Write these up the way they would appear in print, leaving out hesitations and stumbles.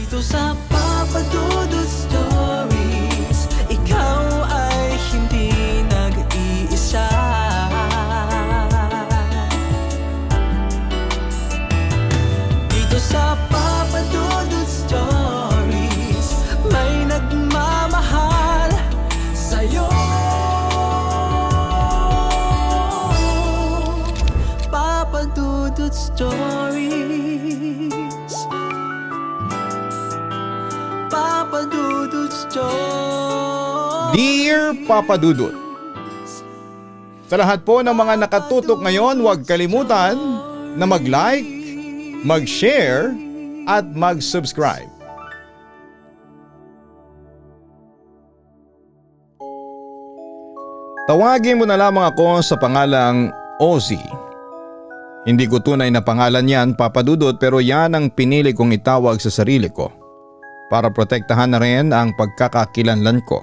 Dito sa Papa Dudut Stories, ikaw ay hindi nag-iisa. Dito sa Papa Dudut Stories, may nagmamahal sa'yo. Papa Dudut Stories, Papa Dudut Stories. Dear Papa Dudut, sa lahat po ng mga nakatutok ngayon, huwag kalimutan na mag-like, mag-share at mag-subscribe. Tawagin mo na lamang ako sa pangalang Ozzy. Hindi ko tunay na pangalan yan, Papa Dudut, pero yan ang pinili kong itawag sa sarili ko para protektahan na rin ang pagkakakilanlan ko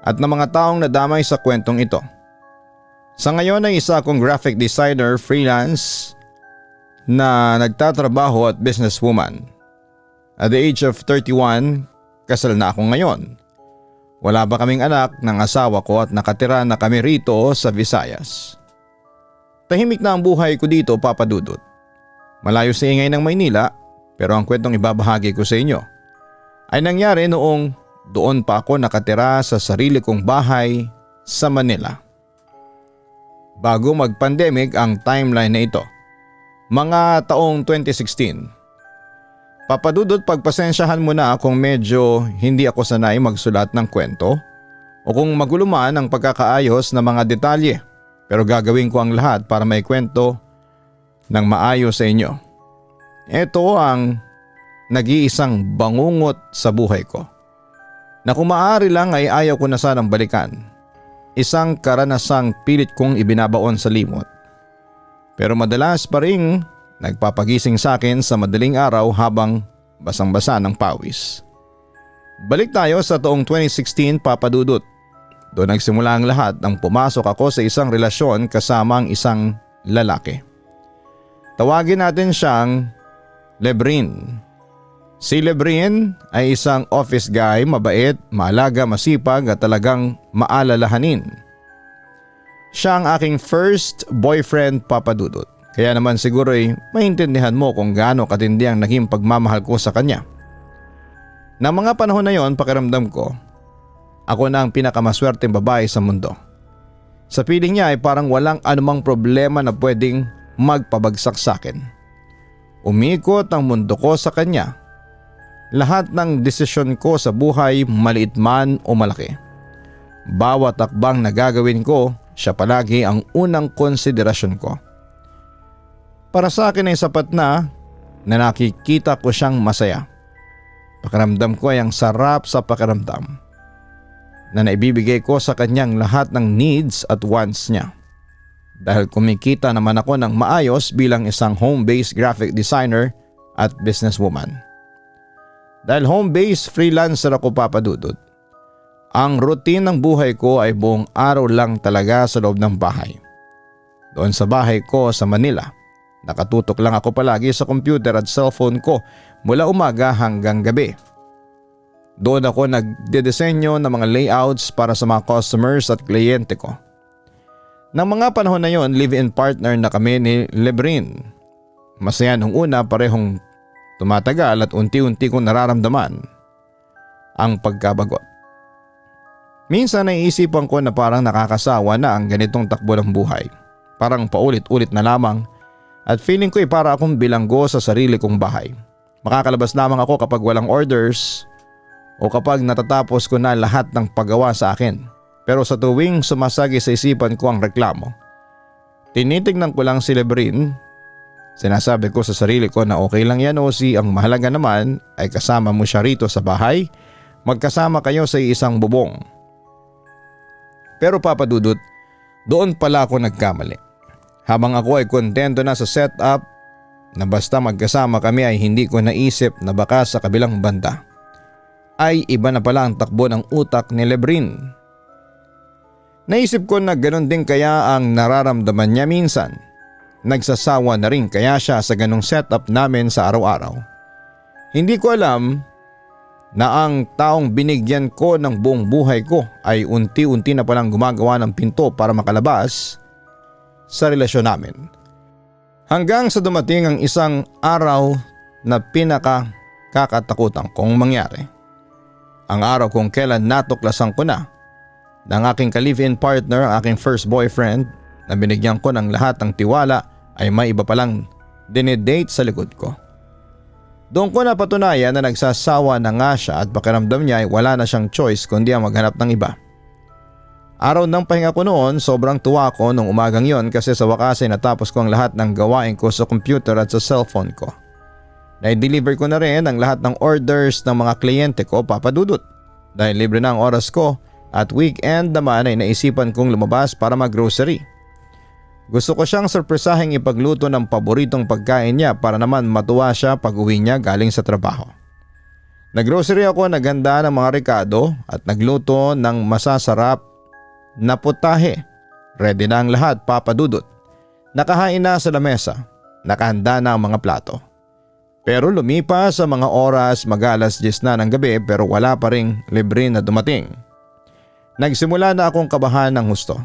at ng mga taong nadamay sa kwentong ito. Sa ngayon ay isa akong graphic designer freelance na nagtatrabaho at businesswoman. At the age of 31, kasal na ako ngayon. Wala pa kaming anak ng asawa ko at nakatira na kami rito sa Visayas. Tahimik na ang buhay ko dito, Papa Dudut. Malayo sa ingay ng Maynila, pero ang kwentong ibabahagi ko sa inyo ay nangyari noong doon pa ako nakatira sa sarili kong bahay sa Manila. Bago mag-pandemic ang timeline na ito, mga taong 2016. Papa Dudut, pagpasensyahan mo na kung medyo hindi ako sanay magsulat ng kwento o kung magulo man ang pagkakaayos ng mga detalye, pero gagawin ko ang lahat para may kwento ng maayos sa inyo. Ito ang nag-iisang bangungot sa buhay ko na kung maaari lang ay ayaw ko na sanang balikan. Isang karanasang pilit kong ibinabaon sa limot. Pero madalas pa ring nagpapagising sa akin sa madaling araw habang basang-basa ng pawis. Balik tayo sa taong 2016, Papa Dudut. Doon nagsimula ang lahat nang pumasok ako sa isang relasyon kasama ang isang lalaki. Tawagin natin siyang Lebrin. Si Lebrin ay isang office guy, mabait, maalaga, masipag at talagang maalalahanin. Siya ang aking first boyfriend, Papa Dudut. Kaya naman siguro ay maintindihan mo kung gaano katindi ang naging pagmamahal ko sa kanya. Na mga panahon na yon, pakiramdam ko, ako na ang pinakamaswerteng babae sa mundo. Sa piling niya ay parang walang anumang problema na pwedeng magpabagsak sa akin. Umikot ang mundo ko sa kanya. Lahat ng desisyon ko sa buhay, maliit man o malaki. Bawat akbang na gagawin ko, siya palagi ang unang konsiderasyon ko. Para sa akin ay sapat na nakikita ko siyang masaya. Pakiramdam ko ay ang sarap sa pakiramdam na naibibigay ko sa kanyang lahat ng needs at wants niya. Dahil kumikita naman ako ng maayos bilang isang home-based graphic designer at businesswoman. Dahil home-based freelancer ako, Papa Dudut, ang routine ng buhay ko ay buong araw lang talaga sa loob ng bahay. Doon sa bahay ko sa Manila, nakatutok lang ako palagi sa computer at cellphone ko mula umaga hanggang gabi. Doon ako nagdedesenyo ng mga layouts para sa mga customers at kliyente ko. Nang mga panahon na yon, live-in partner na kami ni Lebrin. Masaya nung una, parehong tumatagal at unti-unti kong nararamdaman ang pagkabagot. Minsan naiisipan ko na parang nakakasawa na ang ganitong takbo ng buhay. Parang paulit-ulit na lamang at feeling ko ay para akong bilanggo sa sarili kong bahay. Makakalabas lamang ako kapag walang orders o kapag natatapos ko na lahat ng paggawa sa akin. Pero sa tuwing sumasagi sa isipan ko ang reklamo, tinitignan ko lang si Lebrin. Sinasabi ko sa sarili ko na okay lang yan, Ozzy, ang mahalaga naman ay kasama mo siya rito sa bahay, magkasama kayo sa isang bubong. Pero Papa Dudut, doon pala ako nagkamali. Habang ako ay kontento na sa setup na basta magkasama kami ay hindi ko naisip na baka sa kabilang banda ay iba na pala ang takbo ng utak ni Lebrin. Naisip ko na ganoon din kaya ang nararamdaman niya minsan. Nagsasawa na rin kaya siya sa ganong setup namin sa araw-araw. Hindi ko alam na ang taong binigyan ko ng buong buhay ko ay unti-unti na palang gumagawa ng pinto para makalabas sa relasyon namin. Hanggang sa dumating ang isang araw na pinakakatakutan kong mangyari. Ang araw kung kailan natuklasan ko na ng aking ka-live-in partner, ang aking first boyfriend na binigyan ko ng lahat ng tiwala ay may iba palang dinedate sa likod ko. Doon ko napatunayan na nagsasawa na nga siya at pakiramdam niya ay wala na siyang choice kundi ang maghanap ng iba. Araw ng pahinga ko noon, sobrang tuwa ko nung umagang yon kasi sa wakas ay natapos ko ang lahat ng gawain ko sa computer at sa cellphone ko. Na-deliver ko na rin ang lahat ng orders ng mga kliyente ko, Papa Dudut. Dahil libre na ang oras ko at weekend naman ay naisipan kong lumabas para mag-grocery. Gusto ko siyang sorpresahing ipagluto ng paboritong pagkain niya para naman matuwa siya pag uwi niya galing sa trabaho. Nag-grocery ako, naghanda ng mga rekado at nagluto ng masasarap na putahe. Ready na ang lahat, Papa Dudut. Nakahain na sa lamesa, nakahanda na ang mga plato. Pero lumipas sa mga oras, mag-alas 10 na ng gabi pero wala pa ring libre na dumating. Nagsimula na akong kabahan ng husto.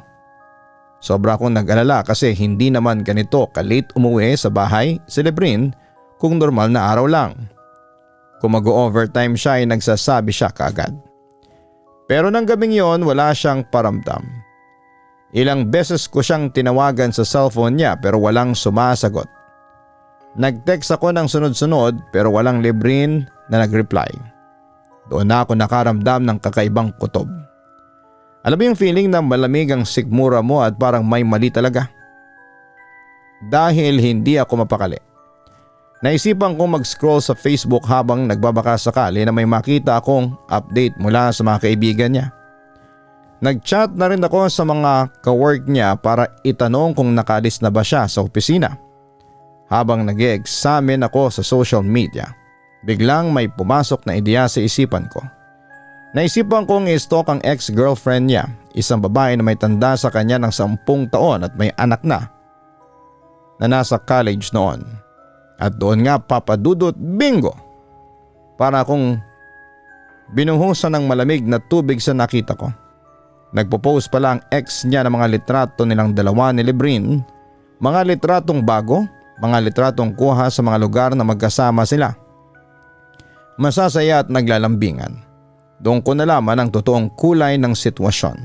Sobra akong nag-alala kasi hindi naman ganito ka-late umuwi sa bahay si Lebrin kung normal na araw lang. Kung mag-overtime siya ay nagsasabi siya kaagad. Pero nang gabing yon wala siyang paramdam. Ilang beses ko siyang tinawagan sa cellphone niya pero walang sumasagot. Nag-text ako ng sunod-sunod pero walang Lebrin na nag-reply. Doon na ako nakaramdam ng kakaibang kutob. Alam mo yung feeling na malamig ang sikmura mo at parang may mali talaga? Dahil hindi ako mapakali. Naisipan kong mag-scroll sa Facebook habang nagbabaka sakali na may makita akong update mula sa mga kaibigan niya. Nag-chat na rin ako sa mga ka-work niya para itanong kung nakalis na ba siya sa opisina. Habang nag-e-examine ako sa social media, biglang may pumasok na ideya sa isipan ko. Naisipan kong i-stalk ang ex-girlfriend niya, isang babae na may tanda sa kanya ng 10 taon at may anak na nasa college noon. At doon nga, Papa Dudut, bingo! Para akong binuhusan ng malamig na tubig sa nakita ko. Nagpo-post pala ang ex niya ng mga litrato nilang dalawa ni Lebrin, mga litratong bago, mga litratong kuha sa mga lugar na magkasama sila. Masasaya at naglalambingan. Doon ko nalaman ang totoong kulay ng sitwasyon.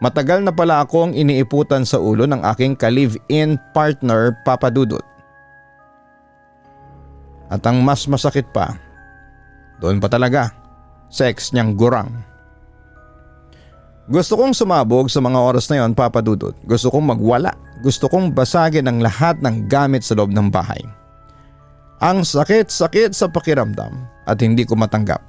Matagal na pala akong iniiputan sa ulo ng aking ka-live-in partner, Papa Dudut. At ang mas masakit pa, doon pa talaga, sa ex niyang gurang. Gusto kong sumabog sa mga oras na yon, Papa Dudut. Gusto kong magwala. Gusto kong basagin ang lahat ng gamit sa loob ng bahay. Ang sakit-sakit sa pakiramdam at hindi ko matanggap.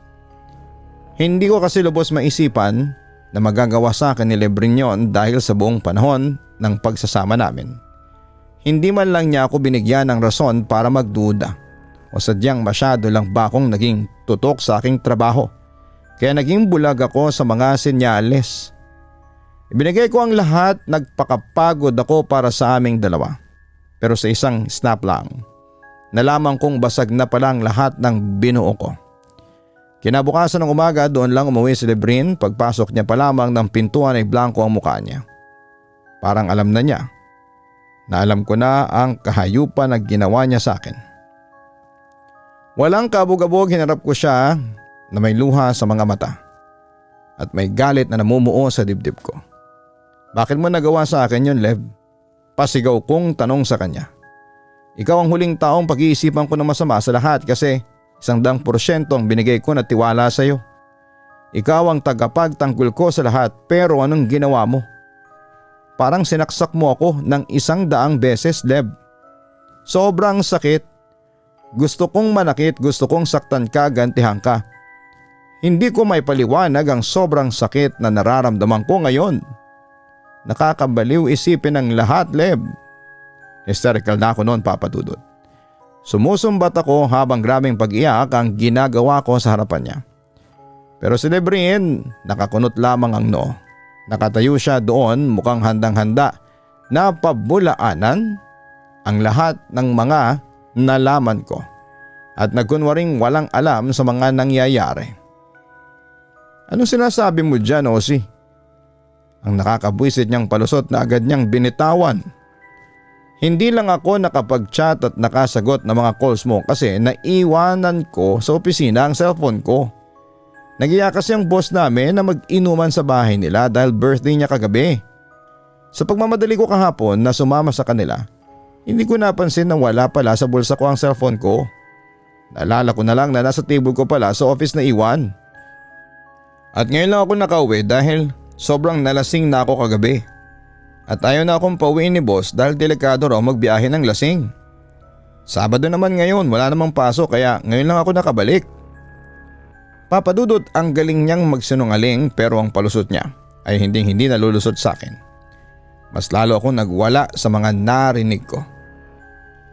Hindi ko kasi lubos maisipan na magagawa sa akin ni Lebrin yon dahil sa buong panahon ng pagsasama namin. Hindi man lang niya ako binigyan ng rason para magduda o sadyang masyado lang ba akong naging tutok sa aking trabaho kaya naging bulag ako sa mga senyales. Ibinigay ko ang lahat, nagpakapagod ako para sa aming dalawa. Pero sa isang snap lang, nalaman kong basag na palang lahat ng binuo ko. Kinabukasan ng umaga, doon lang umuwi si Lebrin. Pagpasok niya pa lamang ng pintuan ay blanko ang mukha niya. Parang alam na niya na alam ko na ang kahayupan na ginawa niya sa akin. Walang kabog-abog, hinarap ko siya na may luha sa mga mata at may galit na namumuo sa dibdib ko. Bakit mo nagawa sa akin yun, Lev? Pasigaw kong tanong sa kanya. Ikaw ang huling taong pag-iisipan ko na masama sa lahat kasi 100% ang binigay ko na tiwala sa iyo. Ikaw ang tagapagtanggol ko sa lahat pero anong ginawa mo? Parang sinaksak mo ako ng 100 beses, Lev. Sobrang sakit. Gusto kong manakit, gusto kong saktan ka, gantihan ka. Hindi ko may paliwanag ang sobrang sakit na nararamdaman ko ngayon. Nakakabaliw isipin ang lahat, Lev. Hysterical na ako noon, Papa Dudut. Sumusumbat ako habang grabing pag-iyak ang ginagawa ko sa harapan niya. Pero si Lebrin, nakakunot lamang ang noo. Nakatayo siya doon mukhang handang-handa na pabulaanan ang lahat ng mga nalaman ko. at nagkunwaring walang alam sa mga nangyayari. Ano sinasabi mo dyan, Ozzy? Ang nakakabwisit niyang palusot na agad niyang binitawan. Hindi lang ako nakapag-chat at nakasagot ng mga calls mo kasi naiwanan ko sa opisina ang cellphone ko. Nagiya kasi ang boss namin na mag-inuman sa bahay nila dahil birthday niya kagabi. Sa pagmamadali ko kahapon na sumama sa kanila, hindi ko napansin na wala pala sa bulsa ko ang cellphone ko. Naalala ko na lang na nasa table ko pala sa office na iwan. At ngayon lang ako nakauwi dahil sobrang nalasing na ako kagabi. At ayaw na akong pauwiin ni boss dahil delikado raw magbiyahe ng lasing. Sabado naman ngayon, wala namang pasok kaya ngayon lang ako nakabalik. Papa Dudut, ang galing niyang magsinungaling pero ang palusot niya ay hindi nalulusot sa akin. Mas lalo akong nagwala sa mga narinig ko.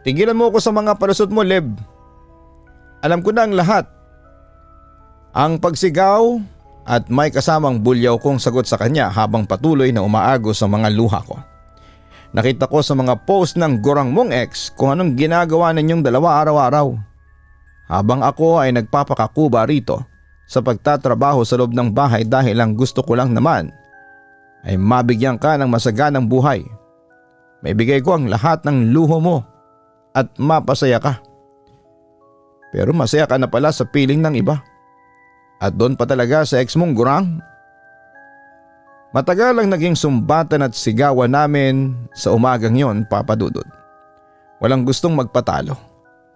Tigilan mo ako sa mga palusot mo, Leb. Alam ko na ang lahat. Ang pagsigaw at may kasamang bulyaw kong sagot sa kanya habang patuloy na umaagos sa mga luha ko. Nakita ko sa mga post ng gurang mong ex kung anong ginagawa ninyong dalawa araw-araw. Habang ako ay nagpapakakuba rito sa pagtatrabaho sa loob ng bahay dahil ang gusto ko lang naman ay mabigyan ka ng masaganang buhay. May bigay ko ang lahat ng luho mo at mapasaya ka. Pero masaya ka na pala sa piling ng iba. At doon pa talaga sa ex mong gurang. Matagal ang naging sumbatan at sigawan namin sa umagang yon, Papa Dudut. Walang gustong magpatalo.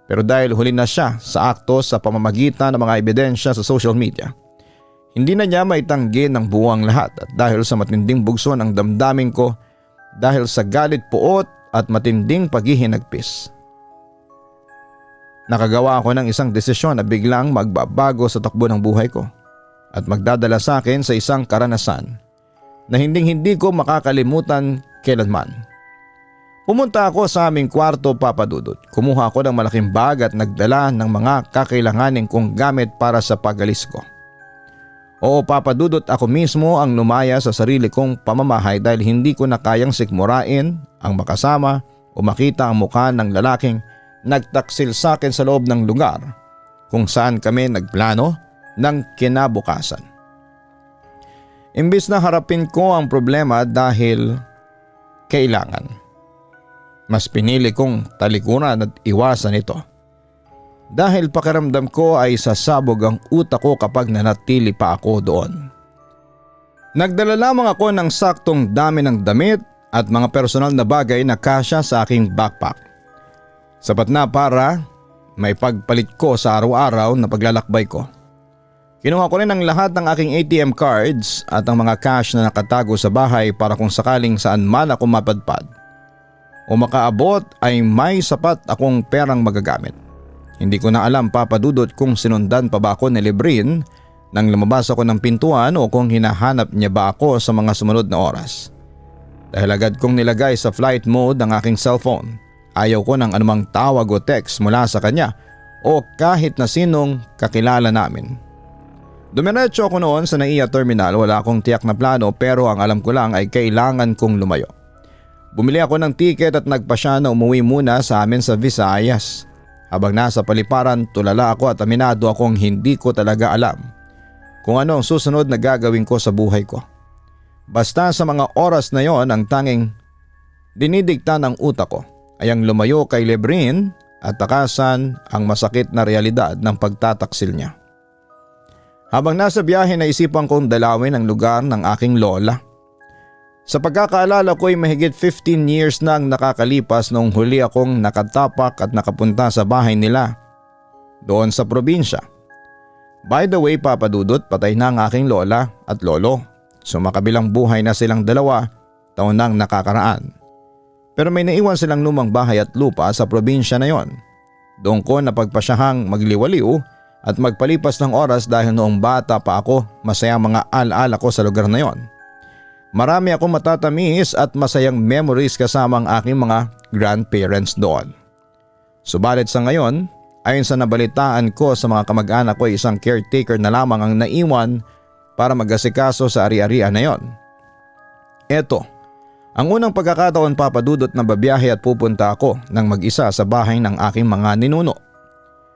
Pero dahil huli na siya sa akto sa pamamagitan ng mga ebidensya sa social media, hindi na niya maitanggi ng buwang lahat at dahil sa matinding bugso ng damdamin ko dahil sa galit puot at matinding paghihinagpis. Nakagawa ako ng isang desisyon na biglang magbabago sa takbo ng buhay ko at magdadala sa akin sa isang karanasan na hindi ko makakalimutan kailanman. Pumunta ako sa aming kwarto, Papa Dudut. Kumuha ako ng malaking bag at nagdala ng mga kakailanganin kong gamit para sa pag-alis ko. Oo, Papa Dudut, ako mismo ang lumaya sa sarili kong pamamahay dahil hindi ko na kayang sikmurain ang makasama o makita ang mukha ng lalaking nagtaksil sa akin sa loob ng lugar kung saan kami nagplano ng kinabukasan. Imbis na harapin ko ang problema dahil kailangan, mas pinili kong talikuran at iwasan ito. Dahil pakiramdam ko ay sasabog ang utak ko kapag nanatili pa ako doon. Nagdala lamang ako ng saktong dami ng damit at mga personal na bagay na kasya sa aking backpack. Sapat na para may pagpalit ko sa araw-araw na paglalakbay ko. Kinuha ko rin ang lahat ng aking ATM cards at ang mga cash na nakatago sa bahay para kung sakaling saan man ako mapadpad o makaabot ay may sapat akong perang magagamit. Hindi ko na alam, Papa Dudut, kung sinundan pa ba ako ni Lebrin nang lumabas ako ng pintuan o kung hinahanap niya ba ako sa mga sumunod na oras. Dahil agad kong nilagay sa flight mode ang aking cellphone. Ayaw ko ng anumang tawag o text mula sa kanya o kahit na sinong kakilala namin. Dumiretso ako noon sa NAIA terminal, wala akong tiyak na plano pero ang alam ko lang ay kailangan kong lumayo. Bumili ako ng tiket at nagpasya na umuwi muna sa amin sa Visayas. Habang nasa paliparan, tulala ako at aminado akong hindi ko talaga alam kung ano ang susunod na gagawin ko sa buhay ko. Basta sa mga oras na yon ang tanging dinidikta ng utak ko ay ang lumayo kay Lebrin at takasan ang masakit na realidad ng pagtataksil niya. Habang nasa biyahe, naisipan kong dalawin ang lugar ng aking lola. Sa pagkakaalala ko ay mahigit 15 years na ang nakakalipas noong huli akong nakatapak at nakapunta sa bahay nila doon sa probinsya. By the way, Papa Dudut, patay na ang aking lola at lolo. Sumakabilang buhay na silang dalawa, taon nang nakakaraan. Pero may naiwan silang lumang bahay at lupa sa probinsya na yon. Doon ko napagpasyahang magliwaliw at magpalipas ng oras dahil noong bata pa ako masayang mga alaala ko sa lugar na yon. Marami akong matatamis at masayang memories kasama ang aking mga grandparents doon. Subalit sa ngayon, ayon sa nabalitaan ko sa mga kamag-anak ko, isang caretaker na lamang ang naiwan para mag-asikaso sa ari-arian na yon. Eto, ang unang pagkakataon, Papa Dudut, na babiyahe at pupunta ako ng mag-isa sa bahay ng aking mga ninuno.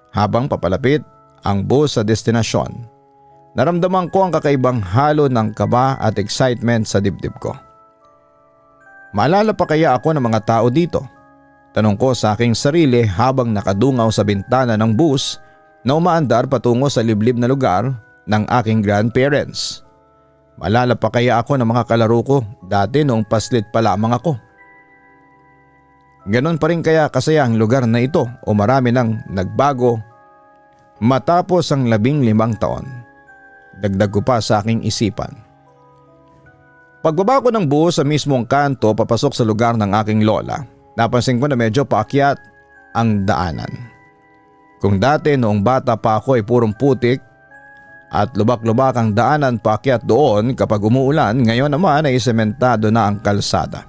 Habang papalapit ang bus sa destinasyon, naramdaman ko ang kakaibang halo ng kaba at excitement sa dibdib ko. Maalala pa kaya ako ng mga tao dito? Tanong ko sa aking sarili habang nakadungaw sa bintana ng bus na umaandar patungo sa liblib na lugar ng aking grandparents. Maalala pa kaya ako ng mga kalaro ko dati noong paslit pa lamang ako? Ganon pa rin kaya kasaya ang lugar na ito o marami nang nagbago matapos ang 15 taon? Dagdag ko pa sa aking isipan. Pagbaba ko ng bus sa mismong kanto papasok sa lugar ng aking lola, napansin ko na medyo paakyat ang daanan. Kung dati noong bata pa ako ay purong putik at lubak-lubak ang daanan paakyat doon kapag umuulan, ngayon naman ay sementado na ang kalsada.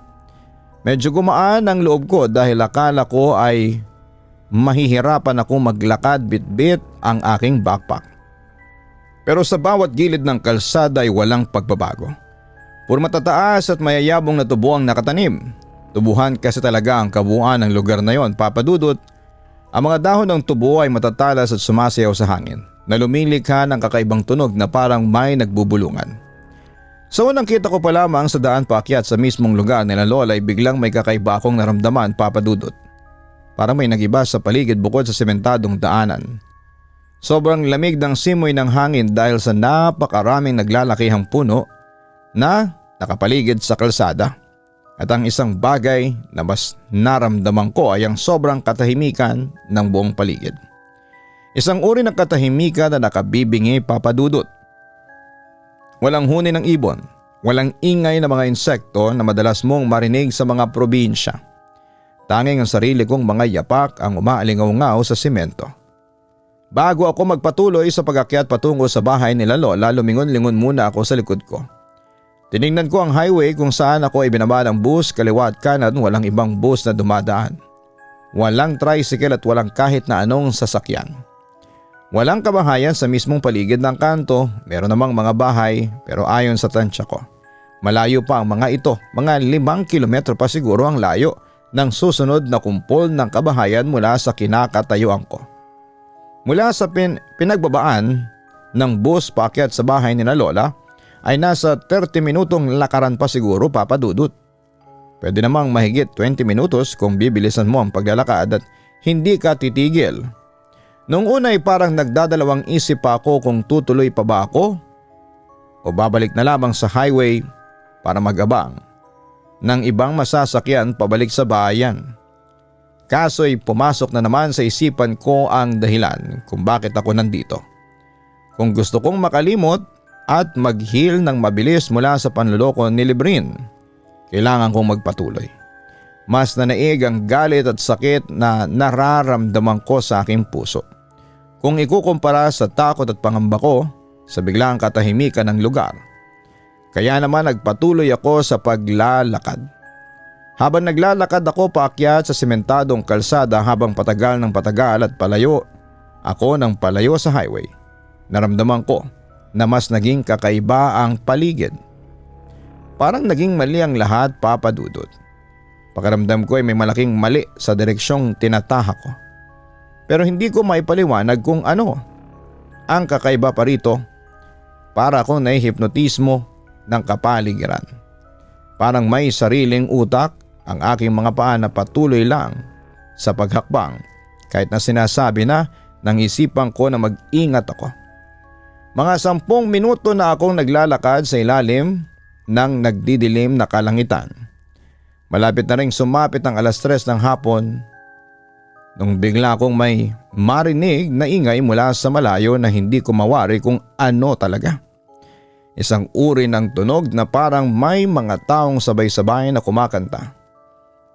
Medyo gumaan ang loob ko dahil akala ko ay mahihirapan akong maglakad bitbit ang aking backpack. Pero sa bawat gilid ng kalsada ay walang pagbabago. Puro matataas at mayayabong na tubo ang nakatanim. Tubuhan kasi talaga ang kabuuan ng lugar na yon, Papa Dudut. Ang mga dahon ng tubo ay matatalas at sumasayaw sa hangin na lumilikha ng kakaibang tunog na parang may nagbubulungan. Sa unang kita ko pa lamang sa daan paakyat sa mismong lugar nila lola ay biglang may kakaiba akong naramdaman, Papa Dudut. Parang may nagiba sa paligid bukod sa sementadong daanan. Sobrang lamig ng simoy ng hangin dahil sa napakaraming naglalakihang puno na nakapaligid sa kalsada. At ang isang bagay na mas naramdaman ko ay ang sobrang katahimikan ng buong paligid. Isang uri ng katahimikan na nakabibingi, Papa Dudut. Walang huni ng ibon, walang ingay ng mga insekto na madalas mong marinig sa mga probinsya. Tanging ang sarili kong mga yapak ang umaalingaw-ngaw sa simento. Bago ako magpatuloy sa pag-akyat patungo sa bahay nila lola, lumingon-lingon muna ako sa likod ko. Tiningnan ko ang highway kung saan ako ay binaba ng bus, kaliwa at kanan walang ibang bus na dumadaan. Walang tricycle at walang kahit na anong sasakyan. Walang kabahayan sa mismong paligid ng kanto, meron namang mga bahay pero ayon sa tansya ko, malayo pa ang mga ito, mga 5 kilometro pa siguro ang layo ng susunod na kumpol ng kabahayan mula sa kinakatayuan ko. Mula sa pinagbabaan ng bus paakyat sa bahay ni na lola ay nasa 30 minutong lakaran pa siguro, Papa Dudut. Pwede namang mahigit 20 minutos kung bibilisan mo ang paglalakad at hindi ka titigil. Noong una ay parang nagdadalawang isip pa ako kung tutuloy pa ba ako o babalik na lamang sa highway para magabang ng ibang masasakyan pabalik sa bayan. Kaso'y pumasok na naman sa isipan ko ang dahilan kung bakit ako nandito. Kung gusto kong makalimot at mag-heal ng mabilis mula sa panloloko ni Librin, kailangan kong magpatuloy. Mas nanaig ang galit at sakit na nararamdaman ko sa aking puso. Kung ikukumpara sa takot at pangamba ko sa biglang katahimikan ng lugar. Kaya naman nagpatuloy ako sa paglalakad. Habang naglalakad ako paakyat sa sementadong kalsada habang patagal ng patagal at palayo ako ng palayo sa highway, naramdaman ko na mas naging kakaiba ang paligid. Parang naging mali ang lahat, Papa Dudut. Pakiramdam ko ay may malaking mali sa direksyong tinatahak ko. Pero hindi ko maipaliwanag kung ano. Ang kakaiba pa rito, para akong nahihipnotismo ng kapaligiran. Parang may sariling utak ang aking mga paa na patuloy lang sa paghakbang kahit na sinasabi na ng isipan ko na mag-ingat ako. Mga 10 minuto na akong naglalakad sa ilalim ng nagdidilim na kalangitan. Malapit na ring sumapit ang 3:00 ng hapon nung bigla akong may marinig na ingay mula sa malayo na hindi ko mawari kung ano talaga. Isang uri ng tunog na parang may mga taong sabay-sabay na kumakanta,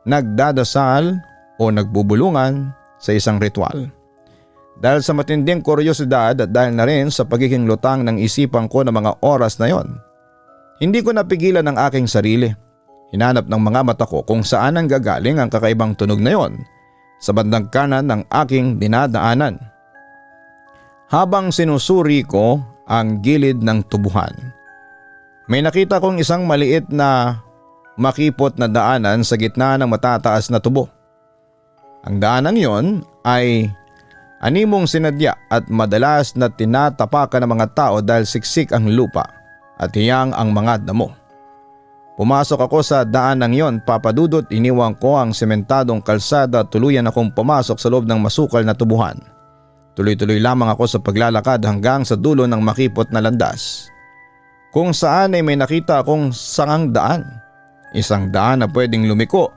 nagdadasal o nagbubulungan sa isang ritual. Dahil sa matinding kuryosidad at dahil na rin sa pagiging lutang ng isipan ko ng mga oras na yon, hindi ko napigilan ang aking sarili. Hinanap ng mga mata ko kung saan ang gagaling ang kakaibang tunog na yon sa bandang kanan ng aking dinadaanan. Habang sinusuri ko ang gilid ng tubuhan, may nakita kong isang maliit na makipot na daanan sa gitna ng matataas na tubo. Ang daanang yon ay Animong sinadya at madalas na tinatapakan ng mga tao dahil siksik ang lupa at hiyang ang mga damo. Pumasok ako sa daan ng yon, Papa Dudut, iniwang ko ang sementadong kalsada at tuluyan akong pumasok sa loob ng masukal na tubuhan. Tuloy-tuloy lamang ako sa paglalakad hanggang sa dulo ng makipot na landas, kung saan ay may nakita akong sangang daan. Isang daan na pwedeng lumiko,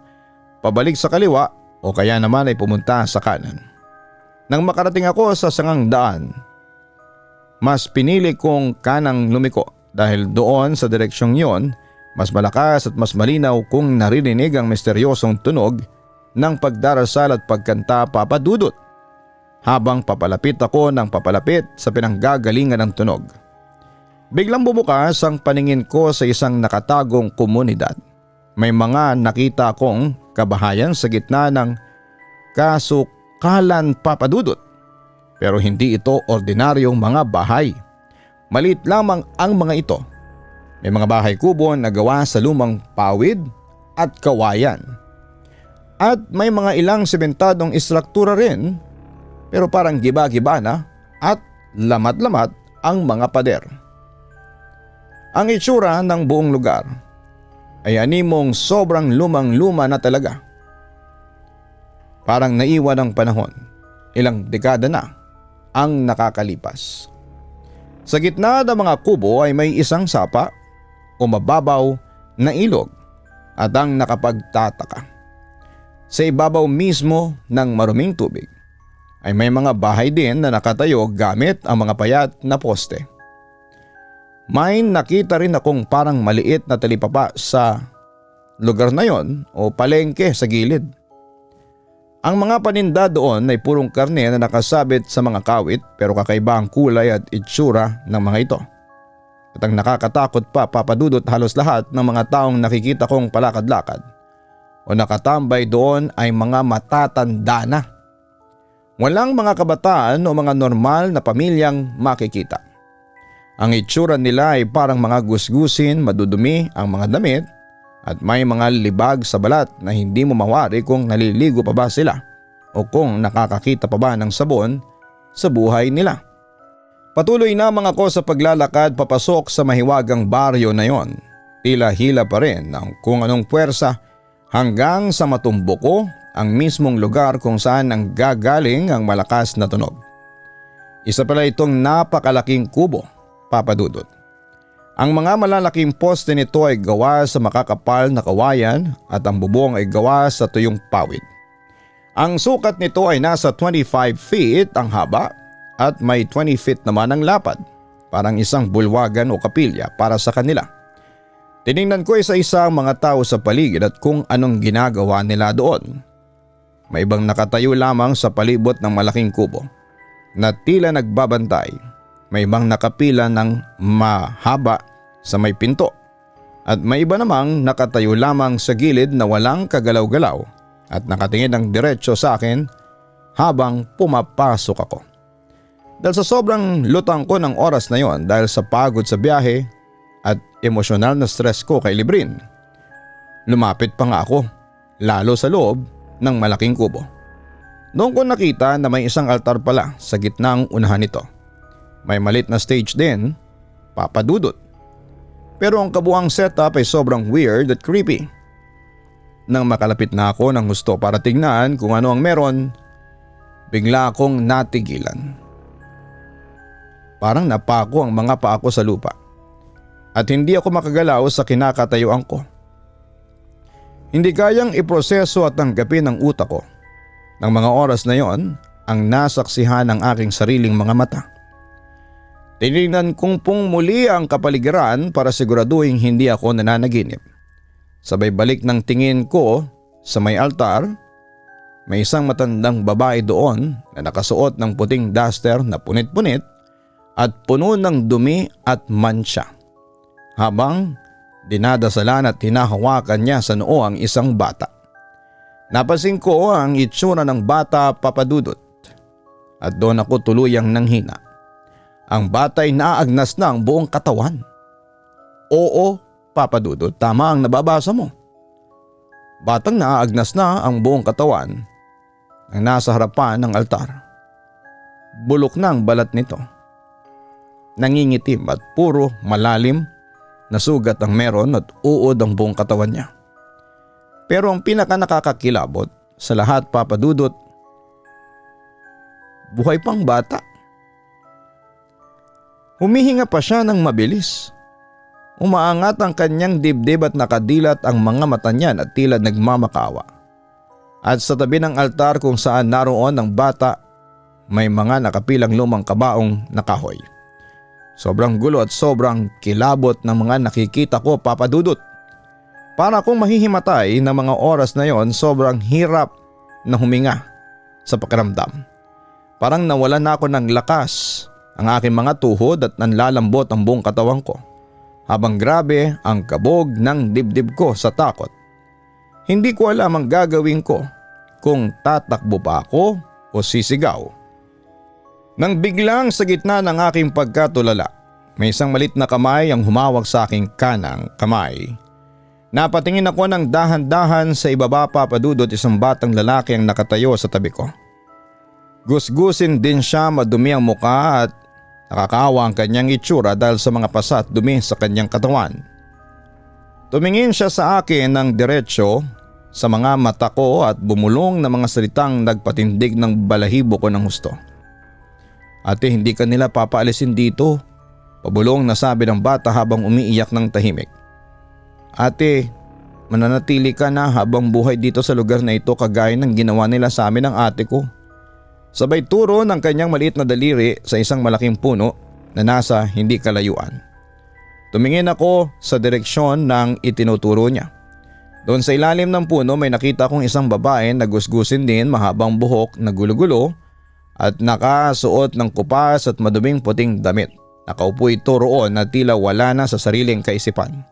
pabalik sa kaliwa o kaya naman ay pumunta sa kanan. Nang makarating ako sa sangang daan, mas pinili kong kanang lumiko dahil doon sa direksyong yon mas malakas at mas malinaw kung naririnig ang misteryosong tunog ng pagdarasal at pagkanta, Papa Dudut, habang papalapit ako ng papalapit sa pinanggagalingan ng tunog. Biglang bumukas ang paningin ko sa isang nakatagong komunidad. May mga nakita akong kabahayan sa gitna ng kasukalan, Papa Dudut. Pero hindi ito ordinaryong mga bahay. Maliit lamang ang mga ito. May mga bahay kubo na gawa sa lumang pawid at kawayan. At may mga ilang sementadong istruktura rin, pero parang giba-giba na at lamat-lamat ang mga pader. Ang itsura ng buong lugar ay animong sobrang lumang-luma na talaga. Parang naiwan ng panahon, ilang dekada na ang nakakalipas. Sa gitna ng mga kubo ay may isang sapa o mababaw na ilog at ang nakapagtataka, sa ibabaw mismo ng maruming tubig ay may mga bahay din na nakatayo gamit ang mga payat na poste. May nakita rin akong parang maliit na talipapa sa lugar na yon o palengke sa gilid. Ang mga paninda doon ay purong karne na nakasabit sa mga kawit, pero kakaiba ang kulay at itsura ng mga ito. At ang nakakatakot pa, Papa Dudut, halos lahat ng mga taong nakikita kong palakad-lakad o nakatambay doon ay mga matatanda na. Walang mga kabataan o mga normal na pamilyang makikita. Ang itsura nila ay parang mga gusgusin, madudumi ang mga damit at may mga libag sa balat na hindi mo mawari kung naliligo pa ba sila o kung nakakakita pa ba ng sabon sa buhay nila. Patuloy namang ako sa paglalakad papasok sa mahiwagang baryo na yon. Tila hila pa rin ng kung anong puwersa hanggang sa matumbo ko ang mismong lugar kung saan ang gagaling ang malakas na tunog. Isa pala itong napakalaking kubo, Papa Dudut. Ang mga malalaking poste nito ay gawa sa makakapal na kawayan at ang bubong ay gawa sa tuyong pawid. Ang sukat nito ay nasa 25 feet ang haba at may 20 feet naman ang lapad, parang isang bulwagan o kapilya para sa kanila. Tiningnan ko isa-isa ang mga tao sa paligid at kung anong ginagawa nila doon. May ibang nakatayo lamang sa palibot ng malaking kubo na tila nagbabantay. May ibang nakapila ng mahaba sa may pinto at may iba namang nakatayo lamang sa gilid na walang kagalaw-galaw at nakatingin ng diretso sa akin habang pumapasok ako. Dahil sa sobrang lutang ko ng oras na yon dahil sa pagod sa biyahe at emosyonal na stress ko kay Librin, lumapit pa nga ako lalo sa loob ng malaking kubo. Noon ko nakita na may isang altar pala sa gitnang unahan nito. May malit na stage din, Papa Dudut. Pero ang kabuang setup ay sobrang weird at creepy. Nang makalapit na ako ng gusto para tignan kung ano ang meron, bigla akong natigilan. Parang napako ang mga paa ko sa lupa at hindi ako makagalaw sa kinakatayuan ko. Hindi kayang iproseso at tanggapin ng utak ko. Ng mga oras na yon ang nasaksihan ng aking sariling mga mata. Tinignan kong pong muli ang kapaligiran para siguraduhin hindi ako nananaginip. Sabay balik ng tingin ko sa may altar, may isang matandang babae doon na nakasuot ng puting duster na punit-punit at puno ng dumi at mansya, habang dinadasalan at hinahawakan niya sa noo ang isang bata. Napansin ko ang itsura ng bata, Papa Dudut, at doon ako tuluyang nanghina. Ang bata ay naagnas na ang buong katawan. Oo, Papa Dudut, tama ang nababasa mo. Batang naagnas na ang buong katawan ang nasa harapan ng altar. bulok na ang balat nito. Nangingitim at puro malalim na sugat ang meron at uod ang buong katawan niya. Pero ang pinaka nakakakilabot sa lahat, Papa Dudut, buhay pang bata. Humihinga pa siya ng mabilis. Umaangat ang kanyang dibdib at nakadilat ang mga mata niya at tila nagmamakawa. At sa tabi ng altar kung saan naroon ang bata, may mga nakapilang lumang kabaong na kahoy. Sobrang gulo at sobrang kilabot ng mga nakikita ko, Papa Dudut. Para akong mahihimatay na mga oras na yon, sobrang hirap na huminga sa pakiramdam. Parang nawalan na ako ng lakas ang aking mga tuhod at nanlalambot ang buong katawan ko. Habang grabe ang kabog ng dibdib ko sa takot. Hindi ko alam ang gagawin ko, kung tatakbo pa ako o sisigaw. Nang biglang sa gitna ng aking pagkatulala, may isang malit na kamay ang humawak sa aking kanang kamay. Napatingin ako ng dahan-dahan sa ibaba, Papa Dudut, isang batang lalaki ang nakatayo sa tabi ko. Gusgusin din siya, madumi ang muka at nakakaawa ang kanyang itsura dahil sa mga pasa at dumi sa kanyang katawan. Tumingin siya sa akin ng diretsyo sa mga mata ko at bumulong na mga salitang nagpatindig ng balahibo ko ng husto. Ate, hindi ka nila papaalisin dito, pabulong na sabi ng bata habang umiiyak ng tahimik. Ate, mananatili ka na habang buhay dito sa lugar na ito kagaya ng ginawa nila sa amin ng ate ko. Sabay turo ng kanyang maliit na daliri sa isang malaking puno na nasa hindi kalayuan. Tumingin ako sa direksyon ng itinuturo niya. Doon sa ilalim ng puno may nakita kong isang babae na gusgusin din, mahabang buhok na gulo-gulo at nakasuot ng kupas at maduming puting damit. Nakaupo ito roon na tila wala na sa sariling kaisipan.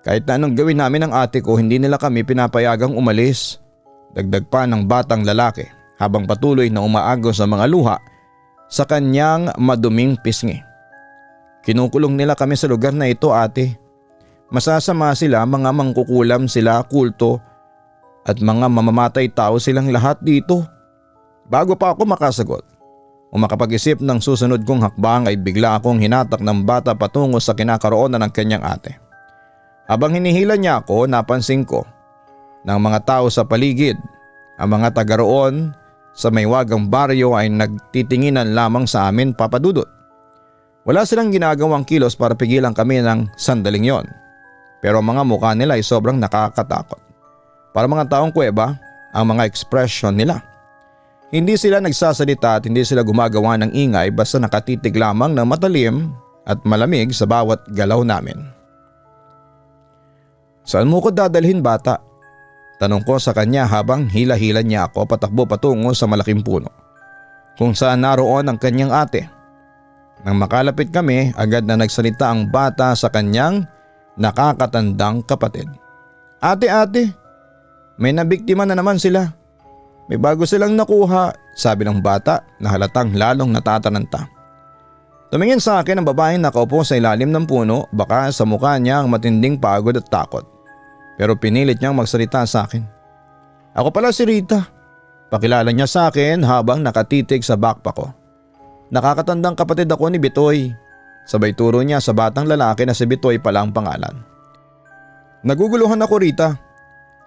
Kahit na anong gawin namin ng ate ko, hindi nila kami pinapayagang umalis. Dagdag pa ng batang lalaki habang patuloy na umaagos sa mga luha sa kanyang maduming pisngi. Kinukulong nila kami sa lugar na ito, ate. Masasama sila, mga mangkukulam sila, kulto at mga mamamatay tao silang lahat dito. Bago pa ako makasagot o makapag-isip ng susunod kong hakbang ay bigla akong hinatak ng bata patungo sa kinakaroonan ng kanyang ate. Habang hinihila niya ako, napansin ko ng mga tao sa paligid. Ang mga taga roon sa maywagang baryo ay nagtitinginan lamang sa amin, Papa Dudut. Wala silang ginagawang kilos para pigilan kami ng sandaling yon. Pero ang mga mukha nila ay sobrang nakakatakot. Para mga taong kuweba ang mga ekspresyon nila. Hindi sila nagsasalita at hindi sila gumagawa ng ingay, basta nakatitig lamang ng matalim at malamig sa bawat galaw namin. Saan mo ko dadalhin, bata? Tanong ko sa kanya habang hila-hila niya ako patakbo patungo sa malaking puno kung saan naroon ang kanyang ate. Nang makalapit kami, agad na nagsalita ang bata sa kanyang nakakatandang kapatid. Ate, may nabiktima na naman sila. May bago silang nakuha, sabi ng bata na halatang lalong natataranta. Tumingin sa akin ang babaeng nakaupo sa ilalim ng puno, baka sa mukha niya ang matinding pagod at takot. Pero pinilit niyang magsalita sa akin. Ako pala si Rita. Pakilala niya sa akin habang nakatitig sa backpack ko. Nakakatandang kapatid ako ni Bitoy. Sabay turo niya sa batang lalaki na si Bitoy pala ang pangalan. Naguguluhan ako, Rita.